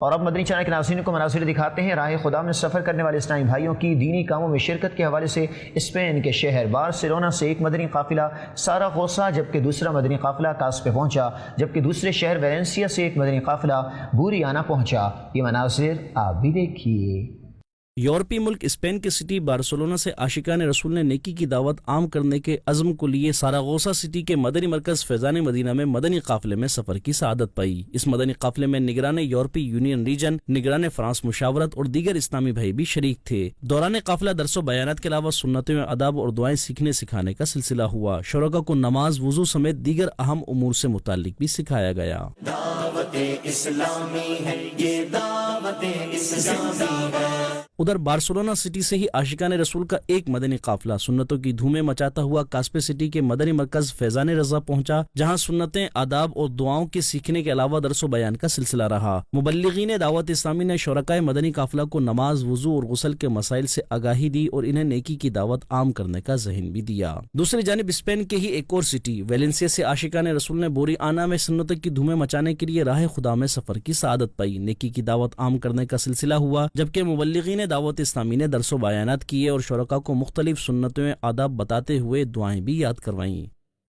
اور اب مدنی چینل کے ناظرین کو مناظر دکھاتے ہیں راہ خدا میں سفر کرنے والے اسلامی بھائیوں کی دینی کاموں میں شرکت کے حوالے سے اسپین کے شہر بارسلونا سے ایک مدنی قافلہ ساراگوسا جبکہ دوسرا مدنی قافلہ کاسپے پہنچا، جبکہ دوسرے شہر ویلنسیا سے ایک مدنی قافلہ بوریانا پہنچا۔ یہ مناظر آپ بھی دیکھیے۔ یورپی ملک اسپین کے سٹی بارسلونا سے عاشقان رسول نے نیکی کی دعوت عام کرنے کے عزم کو لیے ساراگوسا سٹی کے مدنی مرکز فیضان مدینہ میں مدنی قافلے میں سفر کی سعادت پائی۔ اس مدنی قافلے میں نگران یورپی یونین ریجن، نگران فرانس مشاورت اور دیگر اسلامی بھائی بھی شریک تھے۔ دوران قافلہ درس و بیانات کے علاوہ سنتوں میں آداب اور دعائیں سیکھنے سکھانے کا سلسلہ ہوا۔ شرکاء کو نماز، وضو سمیت دیگر اہم امور سے متعلق بھی سکھایا گیا۔ دعوت اسلامی ہے یہ، دعوت اسلامی ہے۔ ادھر بارسلونا سٹی سے ہی عاشقان رسول کا ایک مدنی قافلہ سنتوں کی دھومیں مچاتا ہوا کاسپے سٹی کے مدنی مرکز فیضان رضا پہنچا، جہاں سنتیں، آداب اور دعاؤں کے سیکھنے کے علاوہ درس و بیان کا سلسلہ رہا۔ مبلغین دعوت اسلامی نے شرکائے مدنی قافلہ کو نماز، وضو اور غسل کے مسائل سے آگاہی دی اور انہیں نیکی کی دعوت عام کرنے کا ذہن بھی دیا۔ دوسری جانب اسپین کے ہی ایک اور سٹی ویلنسیا سے عاشقان رسول نے بوریانا میں سنتوں کی دھومیں مچانے کے لیے راہ خدا میں سفر کی سعادت پائی۔ نیکی کی دعوت عام کرنے کا سلسلہ ہوا، جبکہ مبلغین دعوت اسلامی نے درس و بیانات کیے اور شرکاء کو مختلف سنتوں آداب بتاتے ہوئے دعائیں بھی یاد کروائیں۔